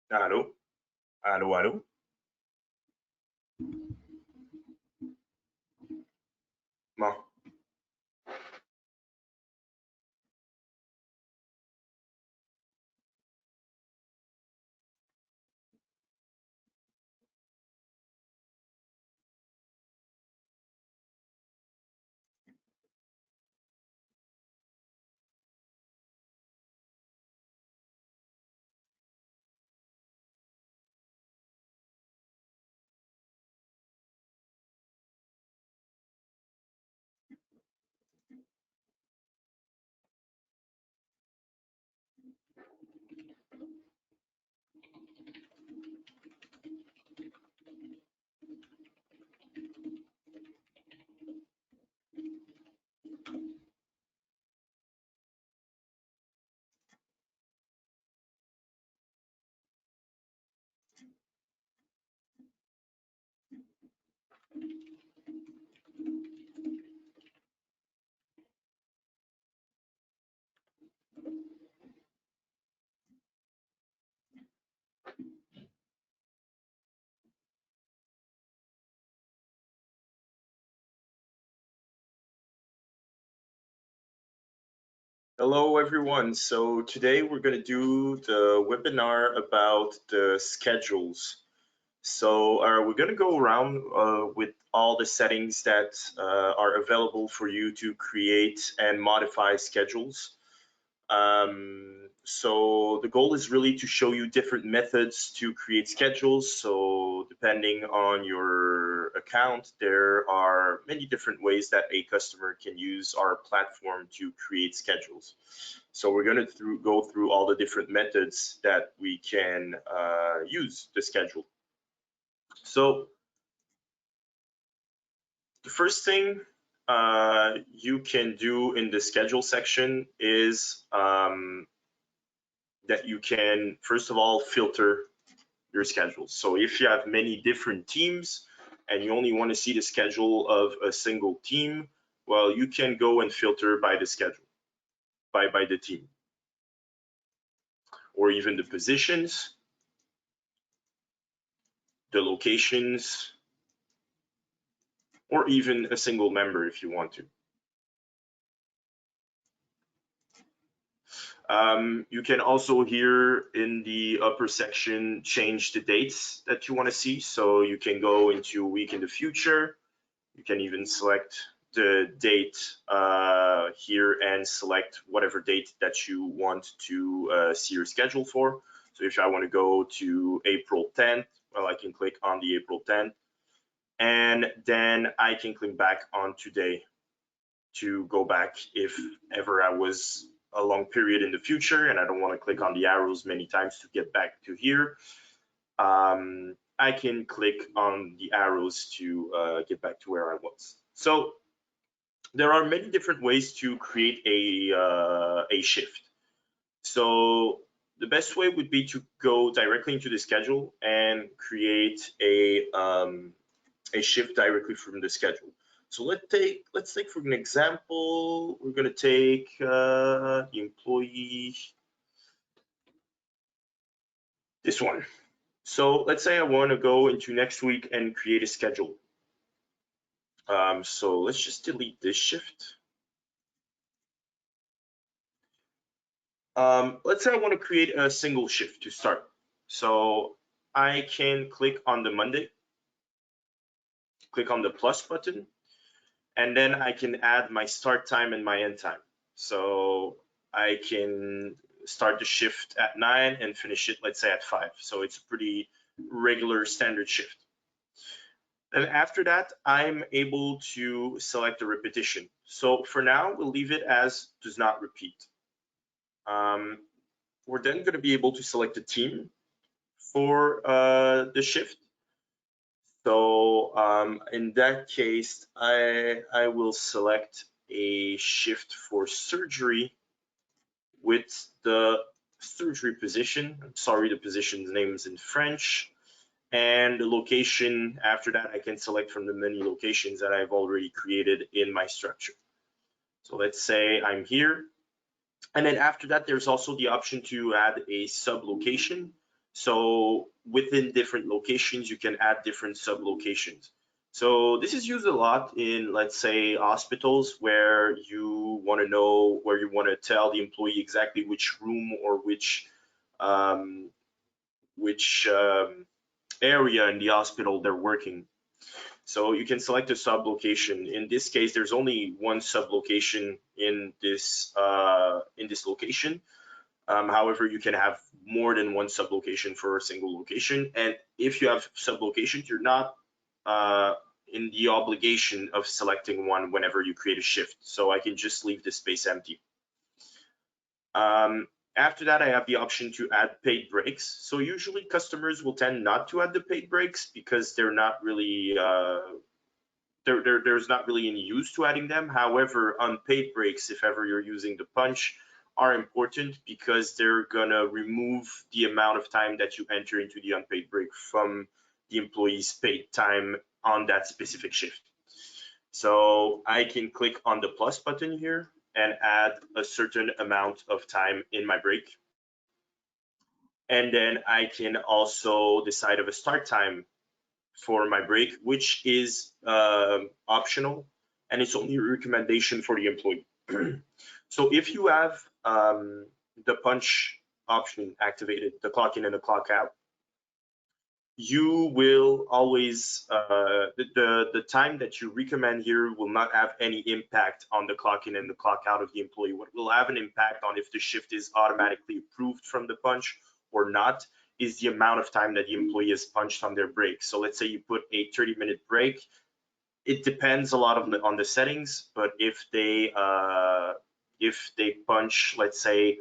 Allô? Allô, allô? Bon. Hello, everyone. So today we're going to do the webinar about the schedules. So we're going to go around with all the settings that are available for you to create and modify schedules. So the goal is really to show you different methods to create schedules. So depending on your account, there are many different ways that a customer can use our platform to create schedules. So we're going to go through all the different methods that we can use the schedule. So the first thing you can do in the schedule section is that you can, first of all, filter your schedules. So if you have many different teams and you only want to see the schedule of a single team, well, you can go and filter by the schedule, by the team, or even the positions, the locations, or even a single member if you want to. You can also here in the upper section change the dates that you want to see. So you can go into a week in the future. You can even select the date here and select whatever date that you want to see your schedule for. So if I want to go to April 10th, well, I can click on the April 10th, and then I can click back on today to go back if ever I was a long period in the future and I don't want to click on the arrows many times to get back to here. I can click on the arrows to get back to where I was. So there are many different ways to create a shift. So the best way would be to go directly into the schedule and create a shift directly from the schedule. So let's take for an example, we're going to take the employee, this one. So let's say I want to go into next week and create a schedule. So let's just delete this shift. Let's say I want to create a single shift to start. So I can click on the Monday, click on the plus button, and then I can add my start time and my end time. So I can start the shift at 9 and finish it, let's say, at 5. So it's a pretty regular standard shift. And after that, I'm able to select a repetition. So for now, we'll leave it as does not repeat. We're then going to be able to select a team for the shift. So in that case, I will select a shift for surgery with the surgery position. I'm sorry, the position's name is in French. And the location after that, I can select from the many locations that I've already created in my structure. So let's say I'm here. And then after that, there's also the option to add a sub location. So within different locations, you can add different sub locations. So this is used a lot in, let's say, hospitals where you want to know, where you want to tell the employee exactly which room or um, which area in the hospital they're working. So you can select a sub location. In this case, there's only one sub location in this location. However, you can have more than one sub location for a single location. And if you have sub locations, you're not in the obligation of selecting one whenever you create a shift. So I can just leave this space empty. After that, I have the option to add paid breaks. So usually customers will tend not to add the paid breaks because they're not really there's not really any use to adding them. However, unpaid breaks, if ever you're using the punch, are important because they're gonna remove the amount of time that you enter into the unpaid break from the employee's paid time on that specific shift. So I can click on the plus button here and add a certain amount of time in my break. And then I can also decide of a start time for my break, which is optional, and it's only a recommendation for the employee. So if you have the punch option activated, the clock in and the clock out, you will always the time that you recommend here will not have any impact on the clock in and the clock out of the employee. What will have an impact on if the shift is automatically approved from the punch or not is the amount of time that the employee has punched on their break. So let's say you put a 30-minute break. It depends a lot on the settings, but if they punch, let's say,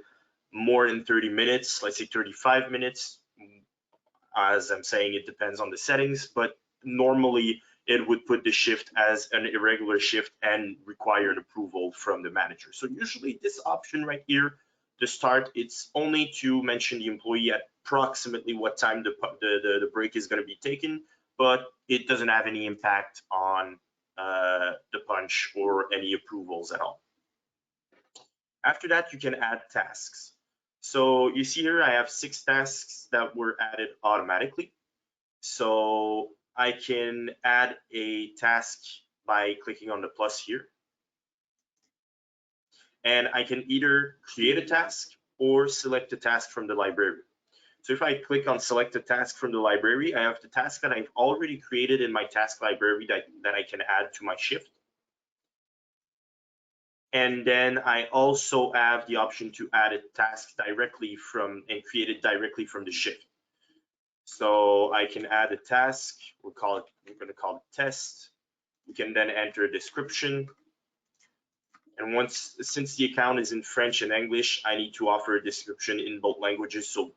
more than 30 minutes, let's say 35 minutes, as I'm saying, it depends on the settings, but normally it would put the shift as an irregular shift and require an approval from the manager. So usually this option right here, the start, it's only to mention the employee at approximately what time the break is going to be taken, but it doesn't have any impact on the punch or any approvals at all. After that, you can add tasks. So you see here, I have 6 tasks that were added automatically. So I can add a task by clicking on the plus here. And I can either create a task or select a task from the library. So if I click on select a task from the library, I have the task that I've already created in my task library that I can add to my shift. And then I also have the option to add a task directly from and create it directly from the shift. So I can add a task, we're going to call it test. We can then enter a description. And since the account is in French and English, I need to offer a description in both languages. So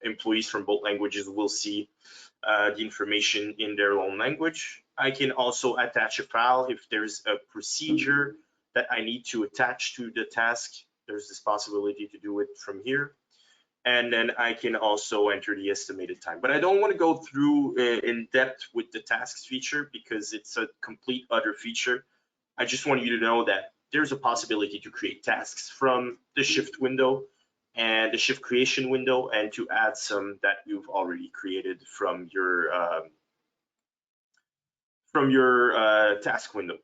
employees from both languages will see the information in their own language. I can also attach a file if there's a procedure that I need to attach to the task. There's this possibility to do it from here. And then I can also enter the estimated time. But I don't want to go through in depth with the tasks feature because it's a complete other feature. I just want you to know that there's a possibility to create tasks from the shift window and the shift creation window, and to add some that you've already created from your task window.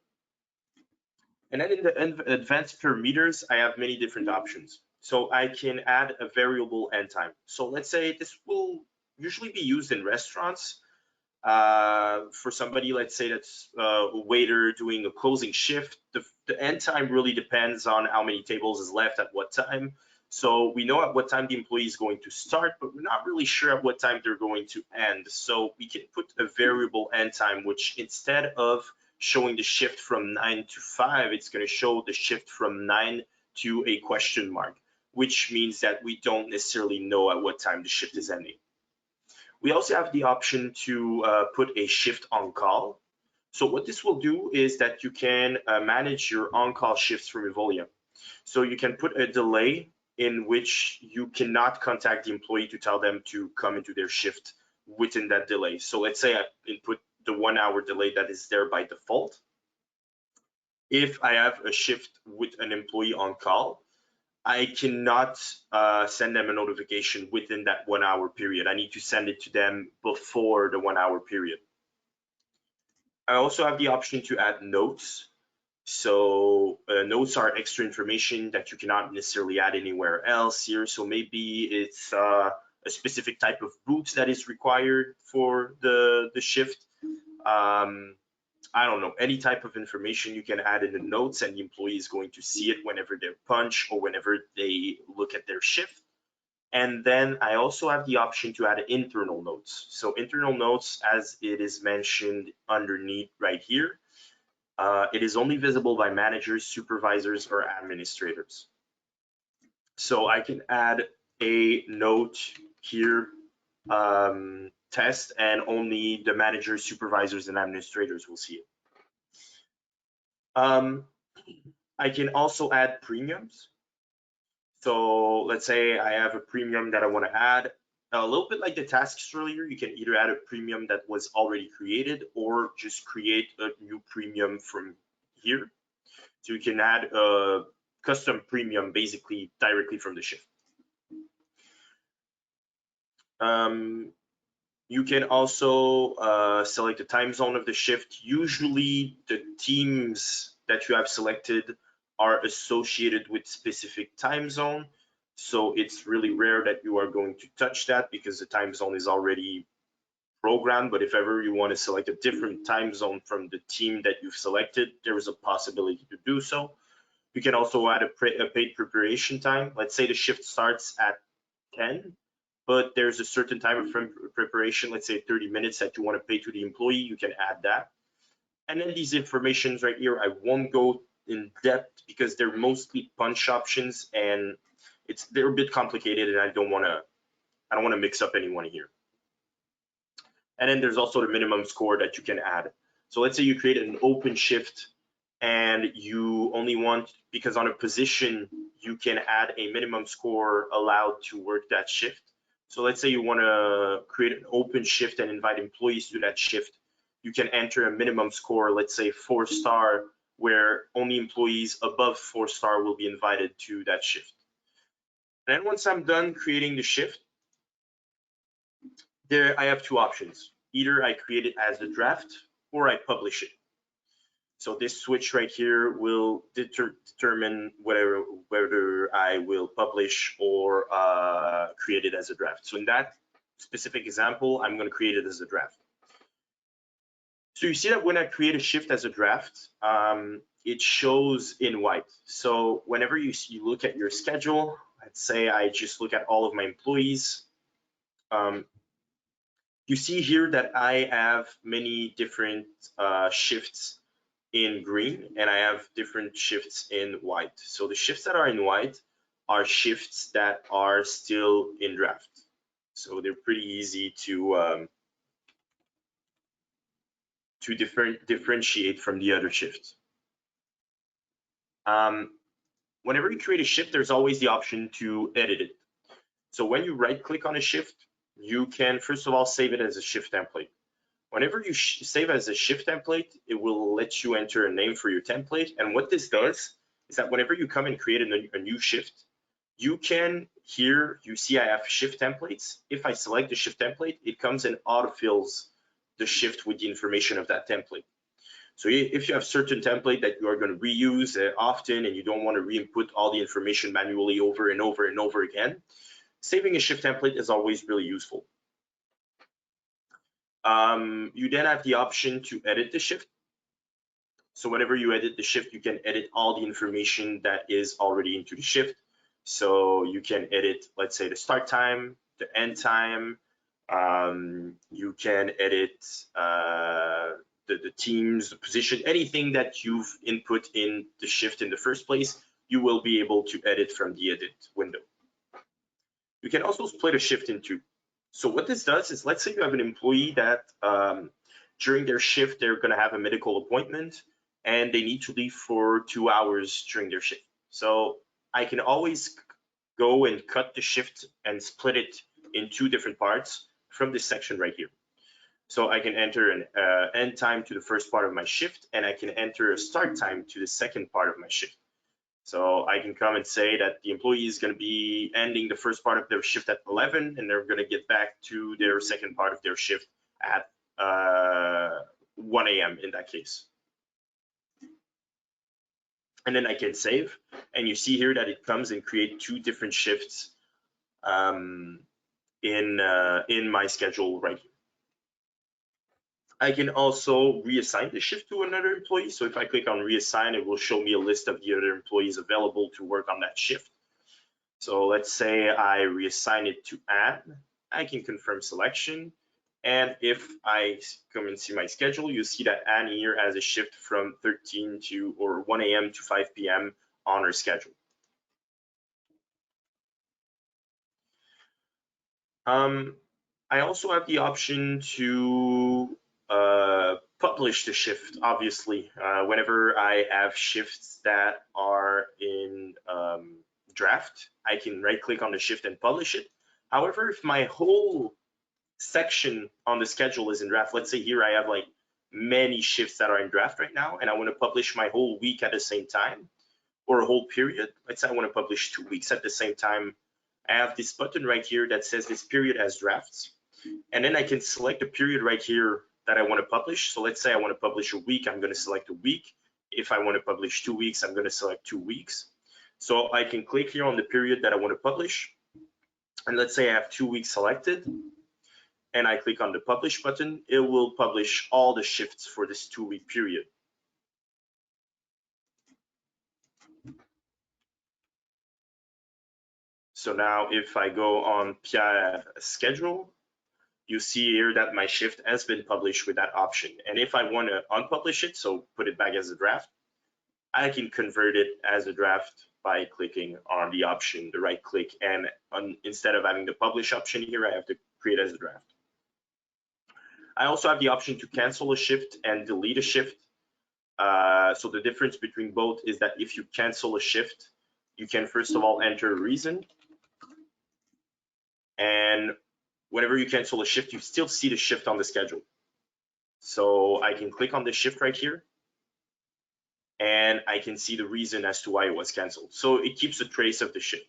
And then in the advanced parameters, I have many different options. So I can add a variable end time. So let's say this will usually be used in restaurants for somebody, let's say that's a waiter doing a closing shift. The end time really depends on how many tables is left at what time. So we know at what time the employee is going to start, but we're not really sure at what time they're going to end. So we can put a variable end time, which instead of showing the shift from 9 to 5, it's going to show the shift from 9 to a question mark, which means that we don't necessarily know at what time the shift is ending. We also have the option to put a shift on call. So what this will do is that you can manage your on-call shifts from Evolia. So you can put a delay in which you cannot contact the employee to tell them to come into their shift within that delay. So let's say I input the 1 hour delay that is there by default. if I have a shift with an employee on call, I cannot send them a notification within that 1 hour period. I need to send it to them before the 1 hour period. I also have the option to add notes. So notes are extra information that you cannot necessarily add anywhere else here. So maybe it's a specific type of boots that is required for the shift. I don't know, any type of information you can add in the notes, and the employee is going to see it whenever they punch or whenever they look at their shift. And then I also have the option to add internal notes. So internal notes, as it is mentioned underneath right here, it is only visible by managers, supervisors, or administrators. So I can add a note here, test, and only the managers, supervisors, and administrators will see it. I can also add premiums. So let's say I have a premium that I want to add. A little bit like the tasks earlier, you can either add a premium that was already created or just create a new premium from here. So you can add a custom premium basically directly from the shift. You can also select the time zone of the shift. Usually the teams that you have selected are associated with specific time zone. So it's really rare that you are going to touch that because the time zone is already programmed. But if ever you want to select a different time zone from the team that you've selected, there is a possibility to do so. You can also add a paid preparation time. Let's say the shift starts at 10, but there's a certain time of preparation, let's say 30 minutes, that you want to pay to the employee, you can add that. And then these informations right here, I won't go in depth because they're mostly punch options and they're a bit complicated, and I don't want to mix up anyone here. And then there's also the minimum score that you can add. So let's say you create an open shift and you only want, because on a position you can add a minimum score allowed to work that shift. So let's say you want to create an open shift and invite employees to that shift. You can enter a minimum score, let's say 4-star, where only employees above 4-star will be invited to that shift. And then once I'm done creating the shift, there I have two options. Either I create it as a draft or I publish it. So this switch right here will determine whether I will publish or create it as a draft. So in that specific example, I'm going to create it as a draft. So you see that when I create a shift as a draft, it shows in white. So whenever you look at your schedule, let's say I just look at all of my employees, you see here that I have many different shifts in green, and I have different shifts in white. So the shifts that are in white are shifts that are still in draft. So they're pretty easy to differentiate from the other shifts. Whenever you create a shift, there's always the option to edit it. So when you right click on a shift, you can first of all save it as a shift template. Whenever you save as a shift template, it will let you enter a name for your template. And what this does is that whenever you come and create a new shift, you can, here you see I have shift templates. If I select the shift template, it comes and autofills the shift with the information of that template. So if you have certain template that you are going to reuse often and you don't want to re-input all the information manually over and over and over again, saving a shift template is always really useful. You then have the option to edit the shift. So whenever you edit the shift, you can edit all the information that is already into the shift. So you can edit, let's say, the start time, the end time. You can edit the teams, the position, anything that you've input in the shift in the first place, you will be able to edit from the edit window. You can also split a shift in two. So what this does is, let's say you have an employee that during their shift, they're going to have a medical appointment and they need to leave for 2 hours during their shift. So I can always go and cut the shift and split it in two different parts from this section right here. So I can enter an end time to the first part of my shift, and I can enter a start time to the second part of my shift. So I can come and say that the employee is going to be ending the first part of their shift at 11, and they're going to get back to their second part of their shift at 1 a.m. in that case. And then I can save, and you see here that it comes and create two different shifts in my schedule right here. I can also reassign the shift to another employee. So if I click on reassign, it will show me a list of the other employees available to work on that shift. So let's say I reassign it to Anne. I can confirm selection. And if I come and see my schedule, you see that Anne here has a shift from 13 to or 1 a.m. to 5 p.m. on her schedule. I also have the option to publish the shift, obviously. Whenever I have shifts that are in draft, I can right click on the shift and publish it. However, if my whole section on the schedule is in draft, let's say here I have like many shifts that are in draft right now, and I want to publish my whole week at the same time, or a whole period. Let's say I want to publish 2 weeks at the same time. I have this button right here that says this period as drafts. And then I can select the period right here that I want to publish. So let's say I want to publish a week, I'm going to select a week. If I want to publish 2 weeks, I'm going to select 2 weeks. So I can click here on the period that I want to publish. And let's say I have 2 weeks selected. And I click on the publish button. It will publish all the shifts for this 2-week period. So now if I go on Pierre's schedule, you see here that my shift has been published with that option. And if I want to unpublish it, so put it back as a draft, I can convert it as a draft by clicking on the option, the right click, and instead of having the publish option here, I have to create as a draft. I also have the option to cancel a shift and delete a shift. So the difference between both is that if you cancel a shift, you can first of all enter a reason. And whenever you cancel a shift, you still see the shift on the schedule. So I can click on the shift right here, and I can see the reason as to why it was canceled. So it keeps a trace of the shift.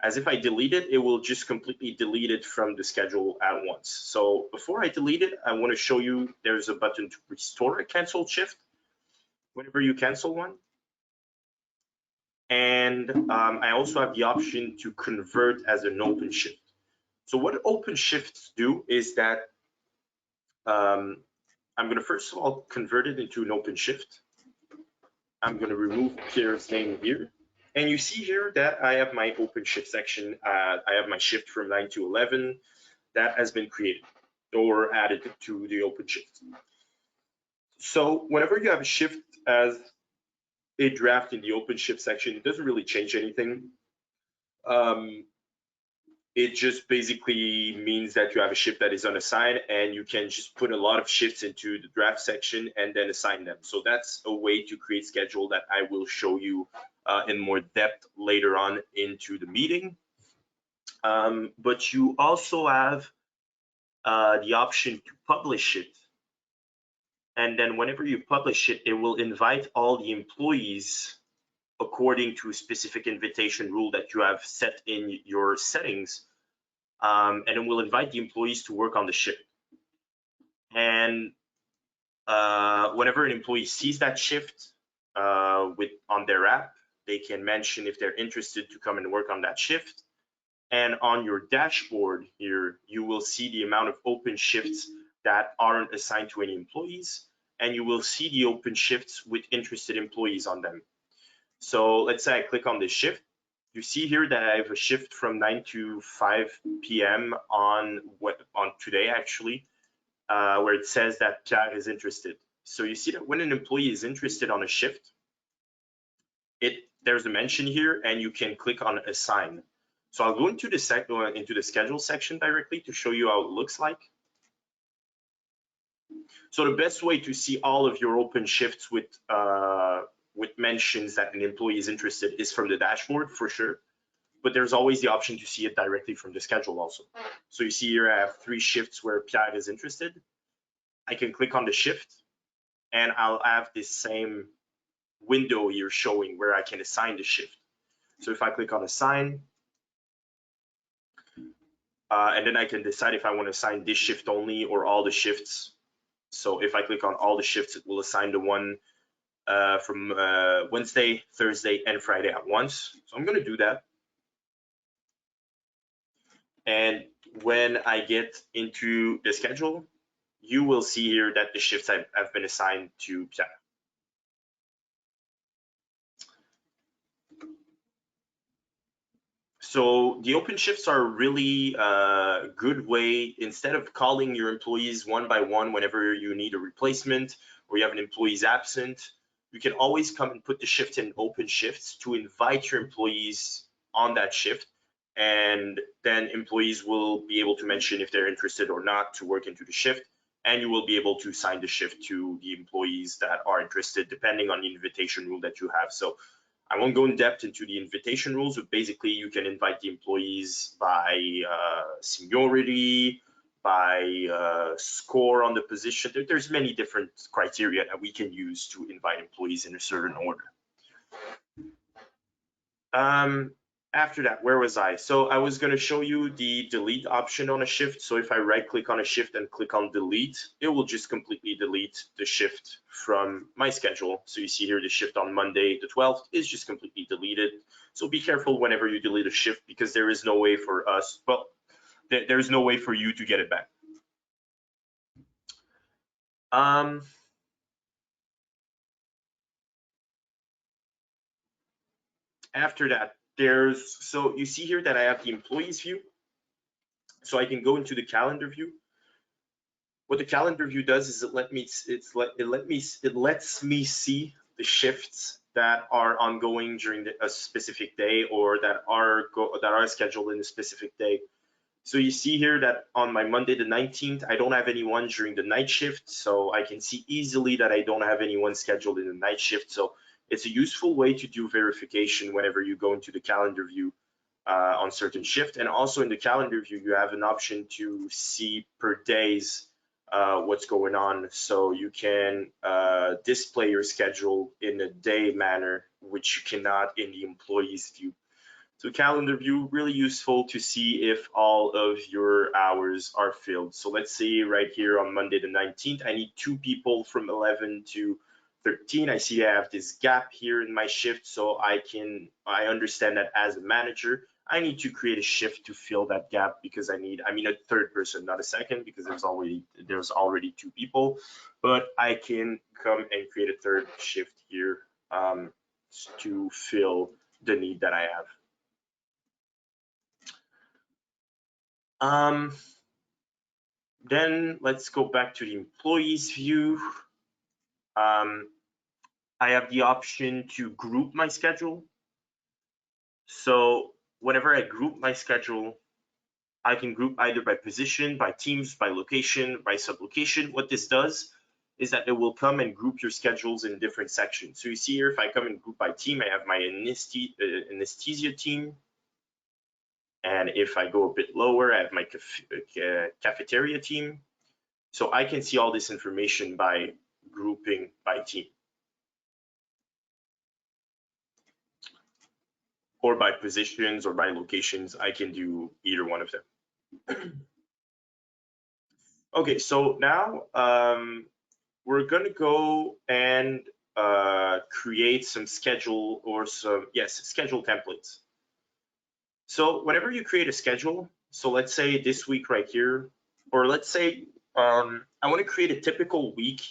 As if I delete it, it will just completely delete it from the schedule at once. So before I delete it, I want to show you there's a button to restore a canceled shift whenever you cancel one. And I also have the option to convert as an open shift. So what open shifts do is that I'm going to first of all convert it into an open shift. I'm going to remove Pierre's name here. And you see here that I have my open shift section. I have my shift from 9 to 11 that has been created or added to the open shift. So whenever you have a shift as a draft in the open shift section, it doesn't really change anything. It just basically means that you have a shift that is unassigned, and you can just put a lot of shifts into the draft section and then assign them. So that's a way to create schedule that I will show you in more depth later on into the meeting. But you also have the option to publish it. And then whenever you publish it, it will invite all the employees according to a specific invitation rule that you have set in your settings. And it will invite the employees to work on the shift. And whenever an employee sees that shift on their app, they can mention if they're interested to come and work on that shift. And on your dashboard here, you will see the amount of open shifts that aren't assigned to any employees, and you will see the open shifts with interested employees on them. So let's say I click on this shift. You see here that I have a shift from 9 to 5 p.m. on today actually, where it says that Pierre is interested. So you see that when an employee is interested on a shift, there's a mention here, and you can click on assign. So I'll go into the schedule section directly to show you how it looks like. So the best way to see all of your open shifts with mentions that an employee is interested is from the dashboard for sure. But there's always the option to see it directly from the schedule also. So you see here I have 3 shifts where Pierre is interested. I can click on the shift and I'll have this same window here showing where I can assign the shift. So if I click on assign, and then I can decide if I want to assign this shift only or all the shifts. So if I click on all the shifts, it will assign the one from Wednesday, Thursday, and Friday at once. So I'm going to do that. And when I get into the schedule, you will see here that the shifts have been assigned to Pierre. So the open shifts are really a good way, instead of calling your employees one by one whenever you need a replacement or you have an employee's absent, you can always come and put the shift in open shifts to invite your employees on that shift. And then employees will be able to mention if they're interested or not to work into the shift. And you will be able to assign the shift to the employees that are interested, depending on the invitation rule that you have. So I won't go in depth into the invitation rules, but basically you can invite the employees by seniority, by score on the position. There's many different criteria that we can use to invite employees in a certain order. After that, where was I? So I was going to show you the delete option on a shift. So if I right click on a shift and click on delete, it will just completely delete the shift from my schedule. So you see here the shift on Monday the 12th is just completely deleted. So be careful whenever you delete a shift, because there is no way for us, well, there's no way for you to get it back. After that, so you see here that I have the employees view. So I can go into the calendar view. What the calendar view does is it lets me see the shifts that are ongoing during a specific day, or that are scheduled in a specific day. So you see here that on my Monday the 19th, I don't have anyone during the night shift, so I can see easily that I don't have anyone scheduled in the night shift. So it's a useful way to do verification whenever you go into the calendar view on certain shift. And also in the calendar view, you have an option to see per days what's going on. So you can display your schedule in a day manner, which you cannot in the employees view. So calendar view, really useful to see if all of your hours are filled. So let's say right here on Monday the 19th, I need 2 people from 11 to 13. I see I have this gap here in my shift, so I understand that as a manager, I need to create a shift to fill that gap, because I mean a third person, not a second, because there's already 2 people, but I can come and create a third shift here to fill the need that I have. Then let's go back to the employees view. I have the option to group my schedule. So whenever I group my schedule, I can group either by position, by teams, by location, by sublocation. What this does is that it will come and group your schedules in different sections. So you see here, if I come and group by team, I have my anesthesia team. And if I go a bit lower, I have my cafeteria team. So I can see all this information by grouping by team. Or by positions or by locations, I can do either one of them. Okay, so now we're gonna go and create some schedule or schedule templates. So whenever you create a schedule, so let's say this week right here, or let's say I want to create a typical week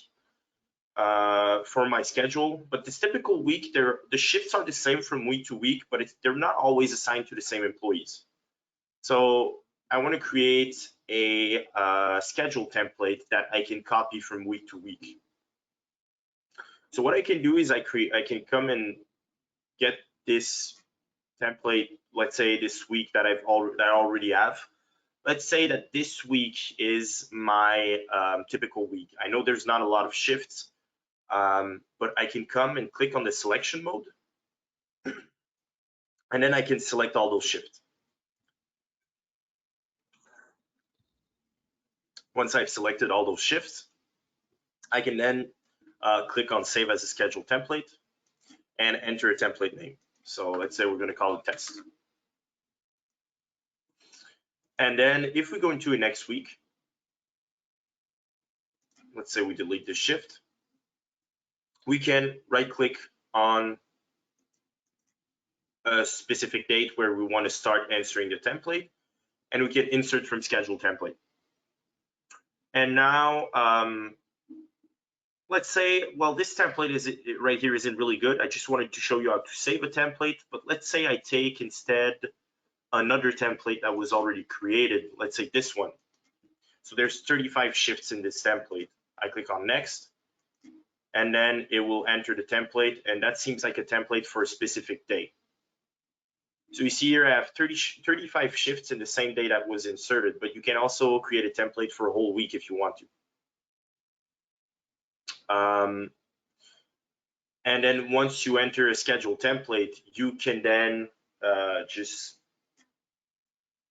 for my schedule, but this typical week, the shifts are the same from week to week, but they're not always assigned to the same employees. So I want to create a schedule template that I can copy from week to week. So what I can do is I can come and get this template, let's say this week that I already have. Let's say that this week is my typical week. I know there's not a lot of shifts, but I can come and click on the selection mode, and then I can select all those shifts. Once I've selected all those shifts, I can then click on Save as a Schedule Template and enter a template name. So let's say we're going to call it test. And then if we go into a next week, let's say we delete the shift, we can right click on a specific date where we want to start answering the template, and we can insert from schedule template. And now, let's say, well, this template is right here isn't really good. I just wanted to show you how to save a template, but let's say I take instead another template that was already created, let's say this one. So there's 35 shifts in this template. I click on next, and then it will enter the template, and that seems like a template for a specific day. So you see here I have 35 shifts in the same day that was inserted, but you can also create a template for a whole week if you want to. And then once you enter a schedule template, you can then just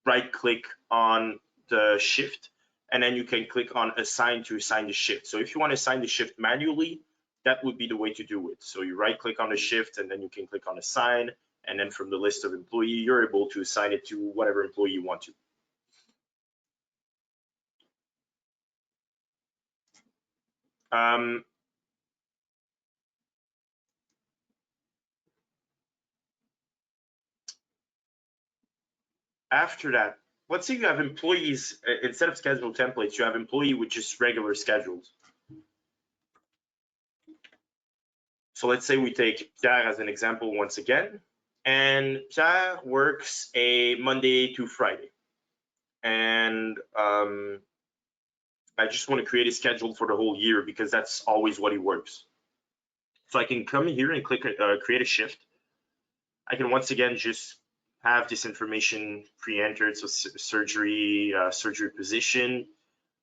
right click on the shift, and then you can click on assign to assign the shift. So if you want to assign the shift manually, that would be the way to do it. So you right click on the shift, and then you can click on assign, and then from the list of employee, you're able to assign it to whatever employee you want to. After that, let's say you have employees, instead of scheduled templates, you have employee with just regular schedules. So let's say we take Pierre as an example once again, and Pierre works a Monday to Friday. And I just want to create a schedule for the whole year because that's always what he works. So I can come here and click create a shift. I can once again just have this information pre-entered, so surgery position.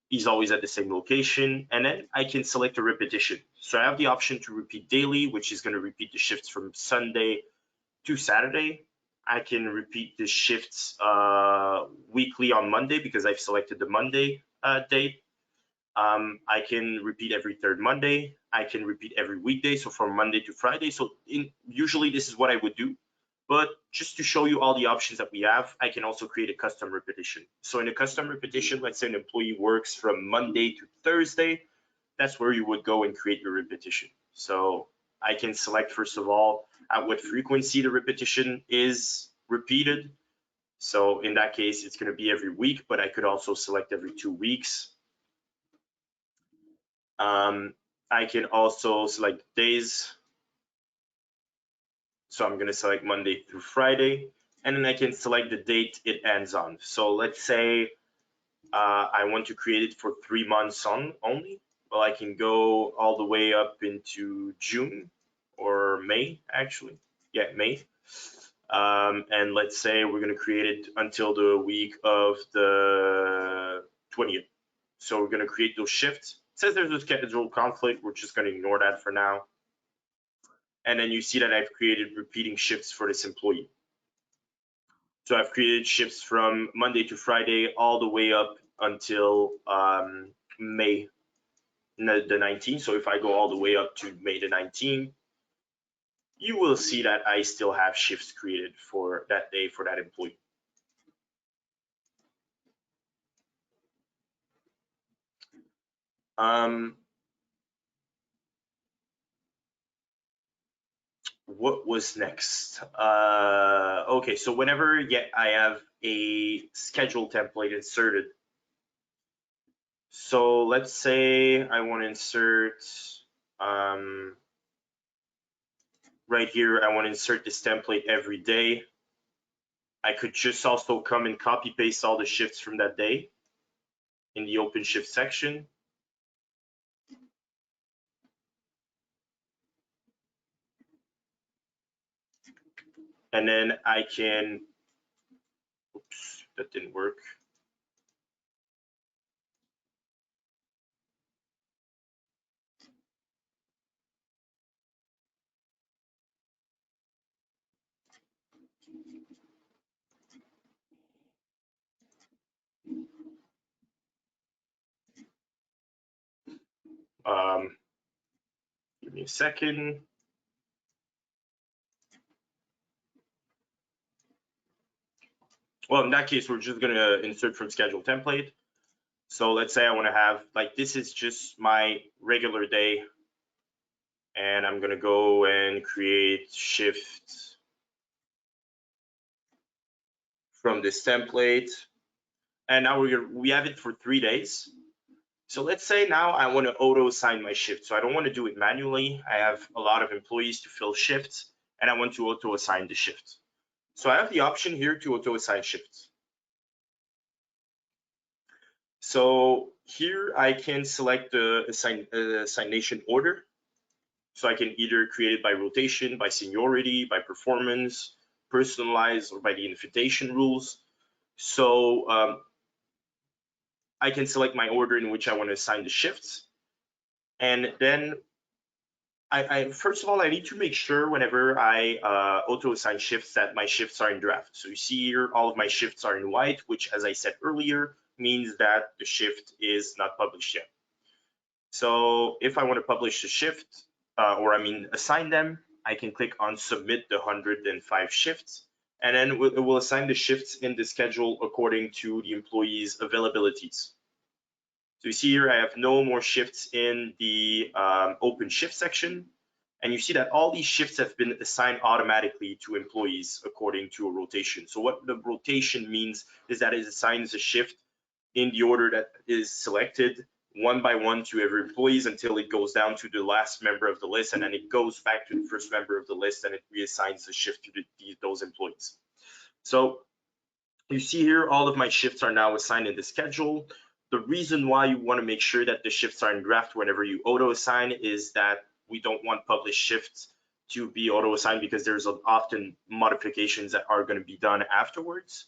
He's always at the same location, and then I can select a repetition. So I have the option to repeat daily, which is going to repeat the shifts from Sunday to Saturday. I can repeat the shifts weekly on Monday because I've selected the Monday date. I can repeat every third Monday. I can repeat every weekday, so from Monday to Friday. So usually this is what I would do. But just to show you all the options that we have, I can also create a custom repetition. So in a custom repetition, let's say an employee works from Monday to Thursday, that's where you would go and create your repetition. So I can select, first of all, at what frequency the repetition is repeated. So in that case, it's going to be every week, but I could also select every 2 weeks. I can also select days. So I'm going to select Monday through Friday, and then I can select the date it ends on. So let's say I want to create it for 3 months only. Well, I can go all the way up into June or May, actually. Yeah, May. And let's say we're going to create it until the week of the 20th. So we're going to create those shifts. It says there's a schedule conflict. We're just going to ignore that for now. And then you see that I've created repeating shifts for this employee. So I've created shifts from Monday to Friday all the way up until May the 19th. So if I go all the way up to May the 19th, you will see that I still have shifts created for that day for that employee. What was next? Okay, so whenever I have a schedule template inserted. So let's say I want to insert right here, I want to insert this template every day. I could just also come and copy paste all the shifts from that day in the open shift section. And then I can, oops, that didn't work. Give me a second. Well, in that case, we're just gonna insert from schedule template. So let's say I want to have, like, this is just my regular day, and I'm gonna go and create shift from this template. And now we have it for 3 days. So let's say now I want to auto assign my shift. So I don't want to do it manually. I have a lot of employees to fill shifts, and I want to auto assign the shift. So I have the option here to auto assign shifts. So here I can select the assignation order. So I can either create it by rotation, by seniority, by performance, personalized, or by the invitation rules. So I can select my order in which I want to assign the shifts. And then first of all, I need to make sure whenever I auto assign shifts that my shifts are in draft. So you see here, all of my shifts are in white, which, as I said earlier, means that the shift is not published yet. So if I want to publish the shift, assign them, I can click on submit the 105 shifts, and then it will assign the shifts in the schedule according to the employee's availabilities. So you see here, I have no more shifts in the open shift section. And you see that all these shifts have been assigned automatically to employees according to a rotation. So what the rotation means is that it assigns a shift in the order that is selected one by one to every employees until it goes down to the last member of the list, and then it goes back to the first member of the list and it reassigns the shift to those employees. So you see here, all of my shifts are now assigned in the schedule. The reason why you want to make sure that the shifts are in draft whenever you auto assign is that we don't want published shifts to be auto assigned because there's often modifications that are going to be done afterwards.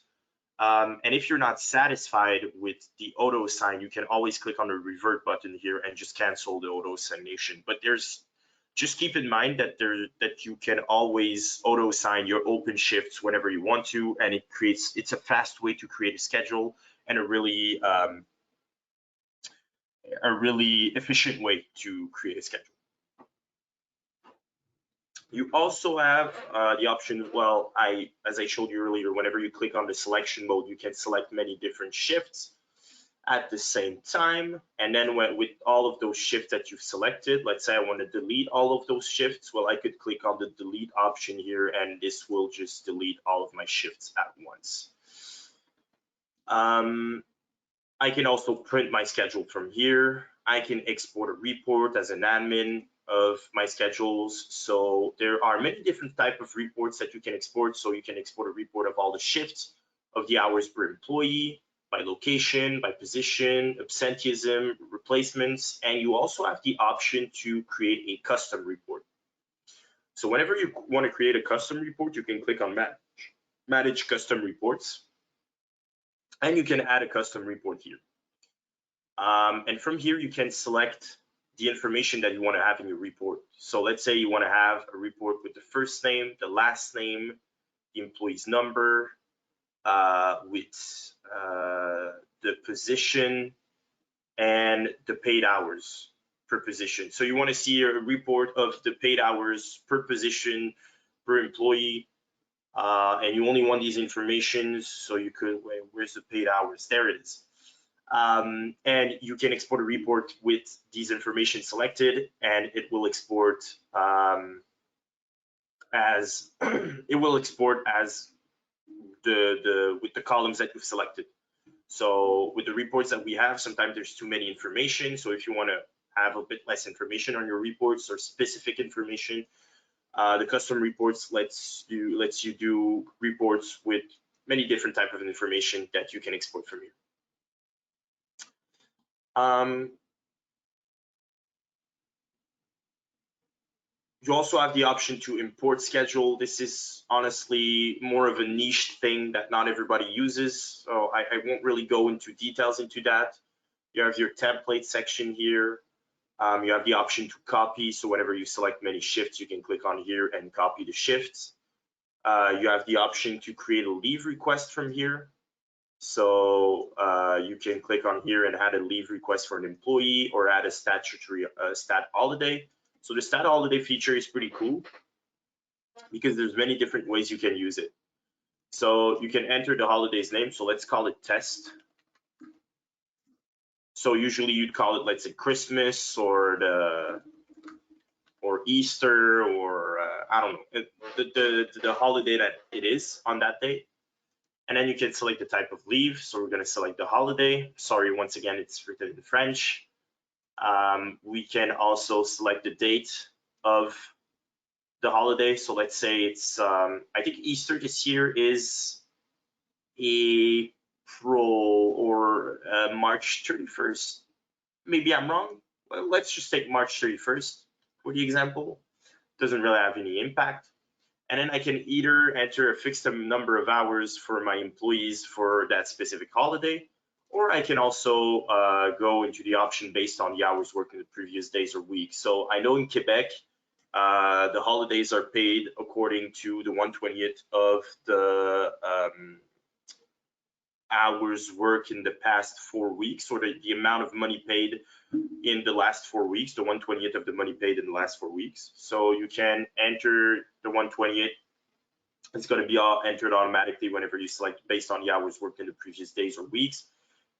And if you're not satisfied with the auto assign, you can always click on the revert button here and just cancel the auto assignation. But just keep in mind that you can always auto assign your open shifts whenever you want to, and it's a fast way to create a schedule and a really efficient way to create a schedule. You also have the option, well, as I showed you earlier, whenever you click on the selection mode, you can select many different shifts at the same time. And then with all of those shifts that you've selected, let's say I want to delete all of those shifts, well, I could click on the delete option here, and this will just delete all of my shifts at once. I can also print my schedule from here. I can export a report as an admin of my schedules. So there are many different types of reports that you can export. So you can export a report of all the shifts, of the hours per employee, by location, by position, absenteeism, replacements, and you also have the option to create a custom report. So whenever you want to create a custom report, you can click on manage custom reports, and you can add a custom report here. And from here, you can select the information that you want to have in your report. So let's say you want to have a report with the first name, the last name, the employee's number, with the position and the paid hours per position. So you want to see a report of the paid hours per position per employee, and you only want these informations. So you could, where's the paid hours? There it is. And you can export a report with these information selected, and it will export as with the columns that you've selected. So with the reports that we have, sometimes there's too many information. So if you want to have a bit less information on your reports or specific information, the custom reports lets you do reports with many different types of information that you can export from here. You also have the option to import schedule. This is honestly more of a niche thing that not everybody uses, so I won't really go into details into that. You have your template section here. You have the option to copy, so whenever you select many shifts, you can click on here and copy the shifts. You have the option to create a leave request from here. So you can click on here and add a leave request for an employee or add a statutory stat holiday. So the stat holiday feature is pretty cool because there's many different ways you can use it. So you can enter the holiday's name. So let's call it test. So usually you'd call it, let's say, Christmas or Easter or I don't know, the holiday that it is on that date. And then you can select the type of leave. So we're going to select the holiday. Sorry, once again, it's written in French. We can also select the date of the holiday. So let's say it's, I think Easter this year is April or March 31st. Maybe I'm wrong. Well, let's just take March 31st for the example. Doesn't really have any impact. And then I can either enter a fixed number of hours for my employees for that specific holiday, or I can also go into the option based on the hours worked in the previous days or weeks. So I know in Quebec, the holidays are paid according to the 1/20th of the hours worked in the past 4 weeks, or the amount of money paid in the last 4 weeks, the 1/20th of the money paid in the last 4 weeks. So you can enter the 1/20th. It's going to be all entered automatically whenever you select based on the hours worked in the previous days or weeks.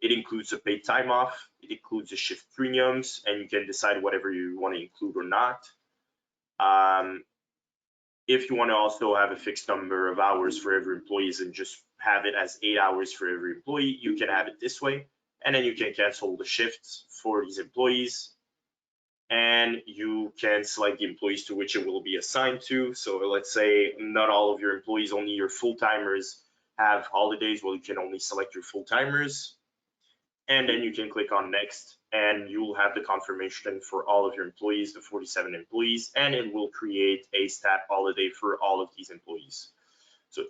It includes a paid time off. It includes the shift premiums, and you can decide whatever you want to include or not. If you want to also have a fixed number of hours for every employee and just have it as 8 hours for every employee, you can have it this way. And then you can cancel the shifts for these employees. And you can select the employees to which it will be assigned to. So let's say not all of your employees, only your full-timers have holidays. Well, you can only select your full-timers. And then you can click on next, and you'll have the confirmation for all of your employees, the 47 employees, and it will create a stat holiday for all of these employees. So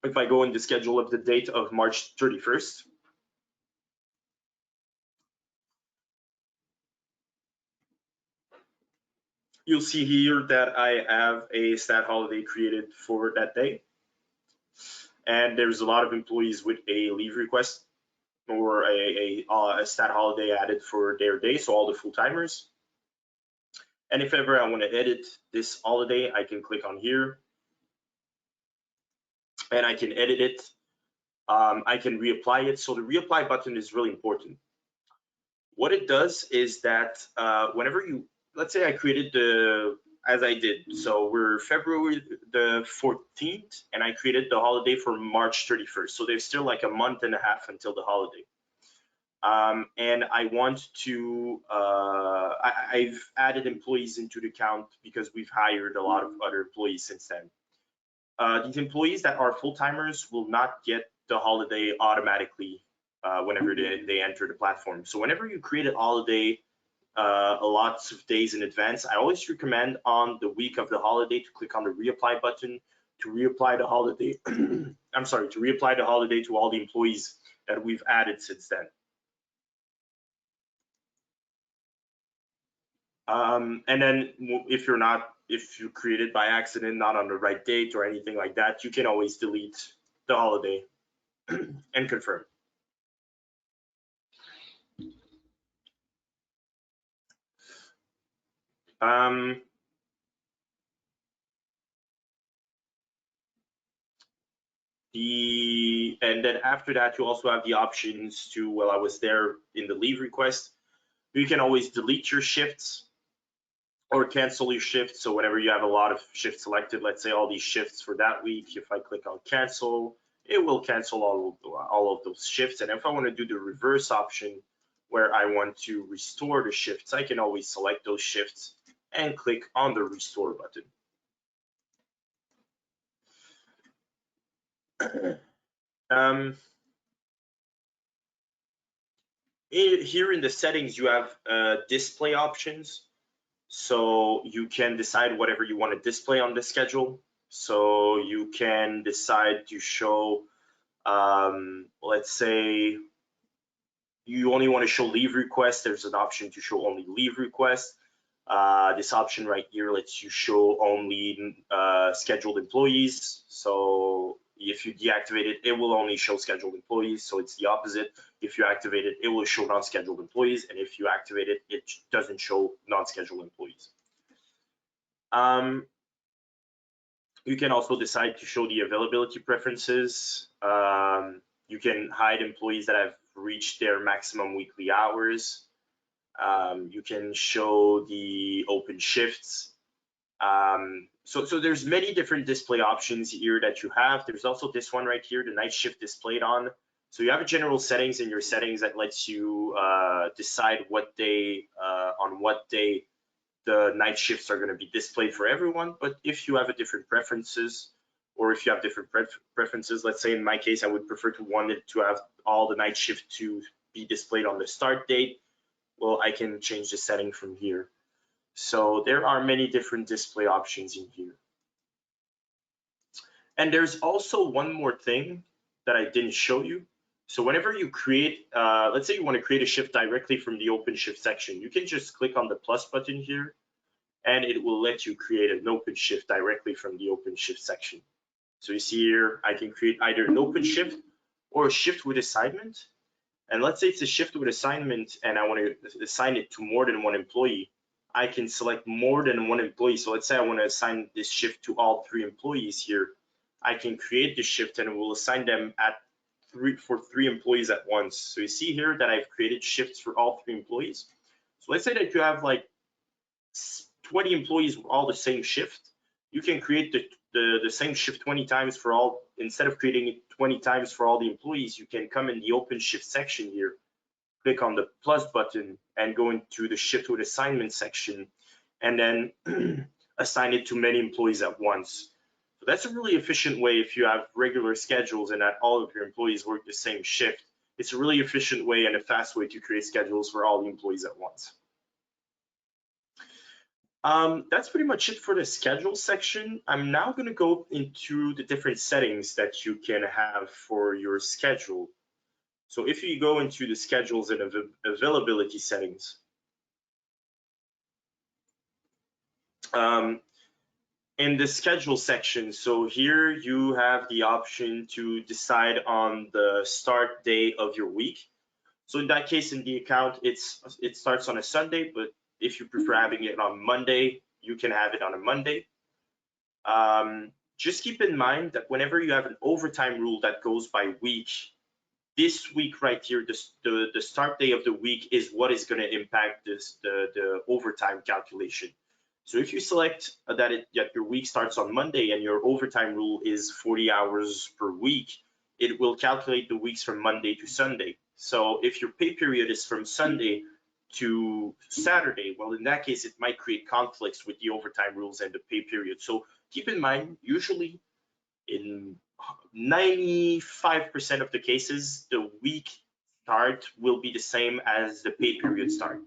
if I go in the schedule of the date of March 31st, you'll see here that I have a stat holiday created for that day. And there's a lot of employees with a leave request or a stat holiday added for their day, so all the full-timers. And if ever I want to edit this holiday, I can click on here and I can edit it. I can reapply it. So the reapply button is really important. What it does is that whenever you, let's say I created as I did, so we're February the 14th, and I created the holiday for March 31st. So there's still like a month and a half until the holiday. And I want to, I've added employees into the count because we've hired a lot of other employees since then. These employees that are full-timers will not get the holiday automatically whenever they enter the platform. So whenever you create a holiday lots of days in advance, I always recommend on the week of the holiday to click on the reapply button to reapply the holiday. I'm sorry, to reapply the holiday to all the employees that we've added since then. And then if you create it by accident, not on the right date or anything like that, you can always delete the holiday and confirm. And then after that, you also have the options to, well, I was there in the leave request. You can always delete your shifts or cancel your shifts. So whenever you have a lot of shifts selected, let's say all these shifts for that week, if I click on cancel, it will cancel all of those shifts. And if I want to do the reverse option where I want to restore the shifts, I can always select those shifts and click on the restore button. Here in the settings, you have display options. So you can decide whatever you want to display on the schedule. So you can decide to show, let's say you only want to show leave requests. There's an option to show only leave requests. This option right here lets you show only scheduled employees. So If you deactivate it, it will only show scheduled employees. So it's the opposite. If you activate it, it will show non-scheduled employees. And if you activate it, it doesn't show non-scheduled employees. You can also decide to show the availability preferences. You can hide employees that have reached their maximum weekly hours. You can show the open shifts. So there's many different display options here that you have. There's also this one right here, the night shift displayed on. So you have a general settings in your settings that lets you decide what day, on what day the night shifts are going to be displayed for everyone. But if you have a different preferences, or if you have different preferences, let's say in my case, I would prefer to want it to have all the night shift to be displayed on the start date. Well, I can change the setting from here. So there are many different display options in here. And there's also one more thing that I didn't show you. So whenever you create, let's say you want to create a shift directly from the open shift section, you can just click on the plus button here, and it will let you create an open shift directly from the open shift section. So you see here, I can create either an open shift or a shift with assignment. And let's say it's a shift with assignment and I want to assign it to more than one employee. I can select more than one employee. So let's say I want to assign this shift to all 3 employees here. I can create the shift and it will assign them for 3 employees at once. So you see here that I've created shifts for all 3 employees. So let's say that you have like 20 employees with all the same shift. You can create the same shift 20 times for all. Instead of creating it 20 times for all the employees, you can come in the open shift section here, click on the plus button and go into the shift with assignment section, and then assign it to many employees at once. So that's a really efficient way if you have regular schedules and that all of your employees work the same shift. It's a really efficient way and a fast way to create schedules for all the employees at once. That's pretty much it for the schedule section. I'm now going to go into the different settings that you can have for your schedule. So if you go into the schedules and availability settings, in the schedule section, so here you have the option to decide on the start day of your week. So in that case, in the account, it starts on a Sunday, but if you prefer having it on Monday, you can have it on a Monday. Just keep in mind that whenever you have an overtime rule that goes by week, this week right here, the start day of the week is what is going to impact the overtime calculation. So if you select that your week starts on Monday and your overtime rule is 40 hours per week, it will calculate the weeks from Monday to Sunday. So if your pay period is from Sunday to Saturday, well, in that case, it might create conflicts with the overtime rules and the pay period. So keep in mind, usually in 95% of the cases, the week start will be the same as the pay period start.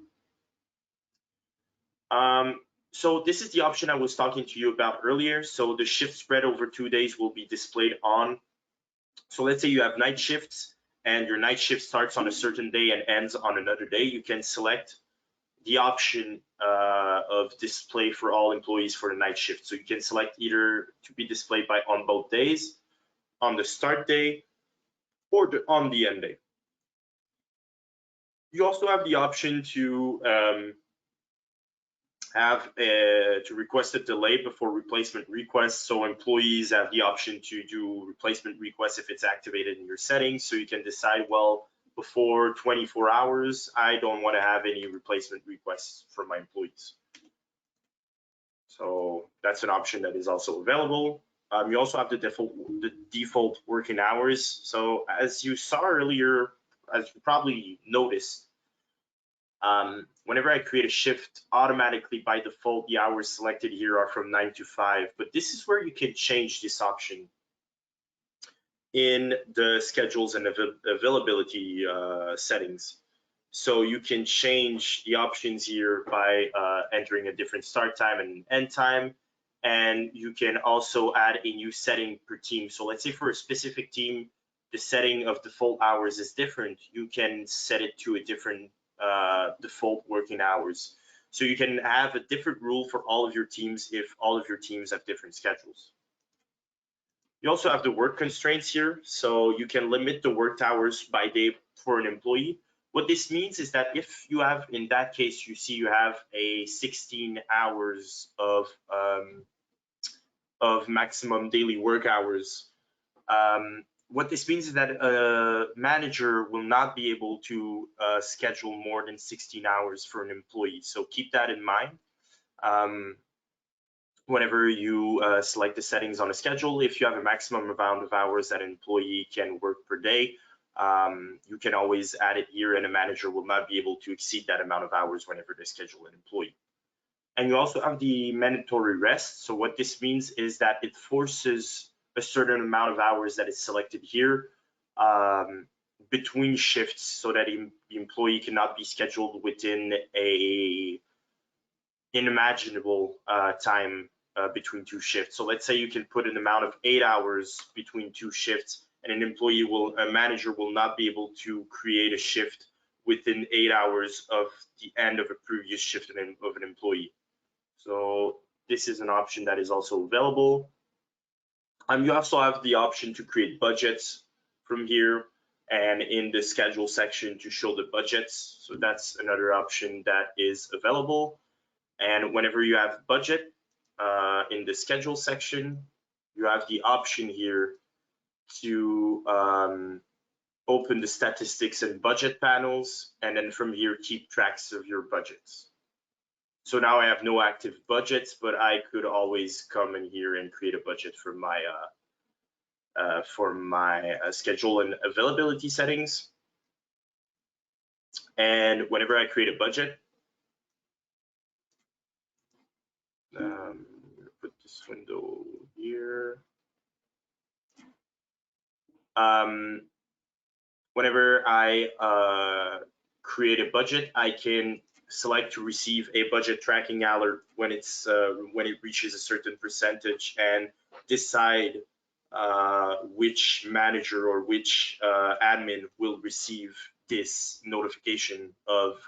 So this is the option I was talking to you about earlier. So the shift spread over 2 days will be displayed on. So let's say you have night shifts and your night shift starts on a certain day and ends on another day. You can select the option of display for all employees for the night shift. So you can select either to be displayed on both days, on the start day, or on the end day. You also have the option to to request a delay before replacement request. So employees have the option to do replacement requests if it's activated in your settings. So you can decide, well, before 24 hours, I don't want to have any replacement requests from my employees. So that's an option that is also available. You also have the default working hours. So as you saw earlier, as you probably noticed, whenever I create a shift, automatically by default, the hours selected here are from 9 to 5. But this is where you can change this option in the schedules and availability settings. So you can change the options here by entering a different start time and end time. And you can also add a new setting per team. So let's say for a specific team, the setting of default hours is different. You can set it to a different default working hours. So you can have a different rule for all of your teams if all of your teams have different schedules. You also have the work constraints here, so you can limit the worked hours by day for an employee. What this means is that if you have, in that case, you see you have a 16 hours of maximum daily work hours. What this means is that a manager will not be able to schedule more than 16 hours for an employee. So keep that in mind. Whenever you select the settings on a schedule, if you have a maximum amount of hours that an employee can work per day, you can always add it here, and a manager will not be able to exceed that amount of hours whenever they schedule an employee. And you also have the mandatory rest. So what this means is that it forces a certain amount of hours that is selected here between shifts, so that the employee cannot be scheduled within a unimaginable time between two shifts. So let's say you can put an amount of 8 hours between two shifts, and a manager will not be able to create a shift within 8 hours of the end of a previous shift of an employee. So this is an option that is also available. You also have the option to create budgets from here, and in the schedule section to show the budgets. So that's another option that is available. And whenever you have budget in the schedule section, you have the option here to open the statistics and budget panels, and then from here keep tracks of your budgets. So now I have no active budgets, but I could always come in here and create a budget for my schedule and availability settings. And whenever I create a budget, put this window here. Whenever I create a budget, I can select to receive a budget tracking alert when it reaches a certain percentage, and decide which manager or which admin will receive this notification of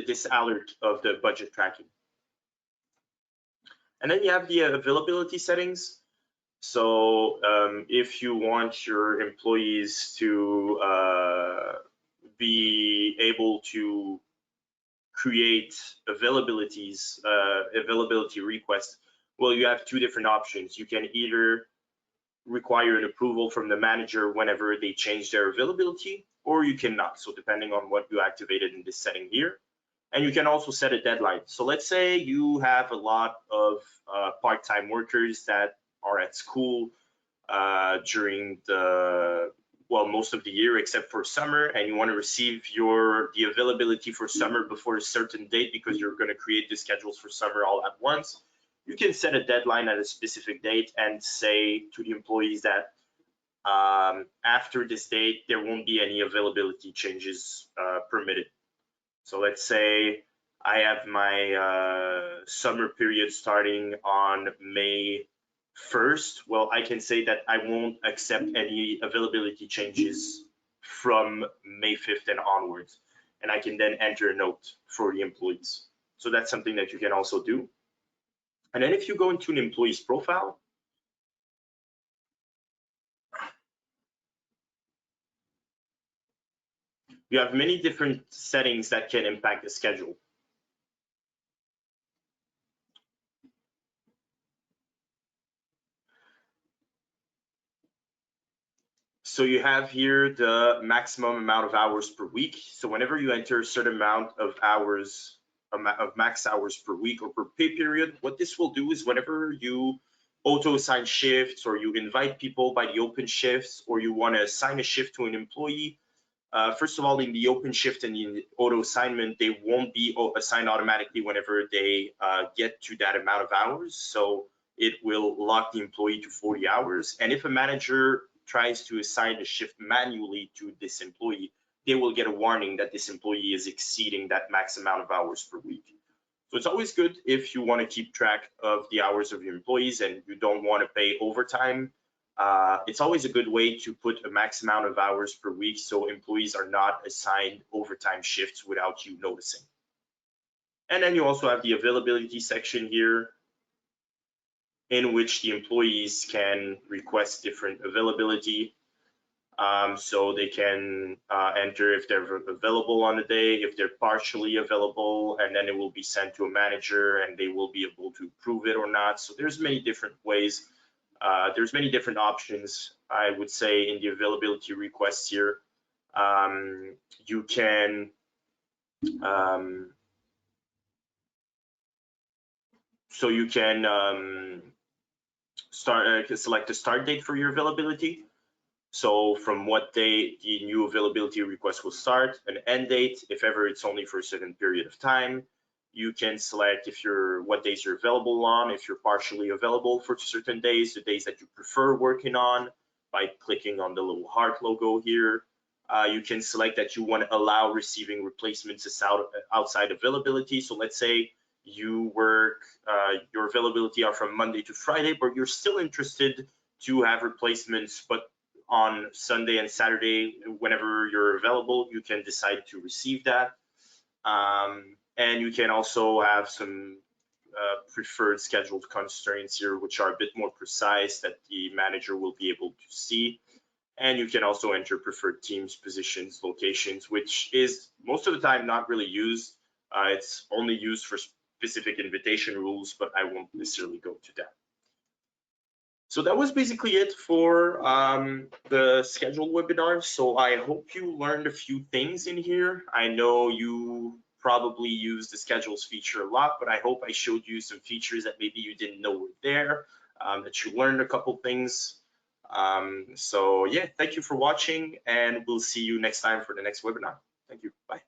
this alert of the budget tracking. And then you have the availability settings. So if you want your employees to be able to create availability requests, well, you have two different options. You can either require an approval from the manager whenever they change their availability, or you cannot. So depending on what you activated in this setting here. And you can also set a deadline. So let's say you have a lot of part-time workers that are at school during most of the year except for summer, and you want to receive the availability for summer before a certain date because you're going to create the schedules for summer all at once. You can set a deadline at a specific date and say to the employees that after this date there won't be any availability changes permitted. So let's say I have my summer period starting on May 1st. Well, I can say that I won't accept any availability changes from May 5th and onwards. And I can then enter a note for the employees. So that's something that you can also do. And then if you go into an employee's profile, you have many different settings that can impact the schedule. So you have here the maximum amount of hours per week. So whenever you enter a certain amount of hours, of max hours per week or per pay period, what this will do is whenever you auto assign shifts, or you invite people by the open shifts, or you want to assign a shift to an employee, first of all, in the open shift and in the auto assignment, they won't be assigned automatically whenever they get to that amount of hours. So it will lock the employee to 40 hours. And if a manager tries to assign a shift manually to this employee, they will get a warning that this employee is exceeding that max amount of hours per week. So it's always good if you want to keep track of the hours of your employees and you don't want to pay overtime. It's always a good way to put a max amount of hours per week so employees are not assigned overtime shifts without you noticing. And then you also have the availability section here. in which the employees can request different availability. So they can enter if they're available on the day, if they're partially available, and then it will be sent to a manager and they will be able to approve it or not. So there's many different ways. There's many different options, I would say, in the availability requests here. You can so you can select a start date for your availability. So from what day the new availability request will start, an end date, if ever it's only for a certain period of time. You can select what days you're available on, if you're partially available for certain days, the days that you prefer working on by clicking on the little heart logo here. You can select that you want to allow receiving replacements outside availability. So let's say you work, your availability are from Monday to Friday, but you're still interested to have replacements, but on Sunday and Saturday, whenever you're available, you can decide to receive that. And you can also have some preferred scheduled constraints here, which are a bit more precise that the manager will be able to see. And you can also enter preferred teams, positions, locations, which is most of the time not really used. It's only used for specific invitation rules, but I won't necessarily go to that. So that was basically it for the scheduled webinar. So I hope you learned a few things in here. I know you probably use the schedules feature a lot, but I hope I showed you some features that maybe you didn't know were there, that you learned a couple things. So yeah, thank you for watching, and we'll see you next time for the next webinar. Thank you. Bye.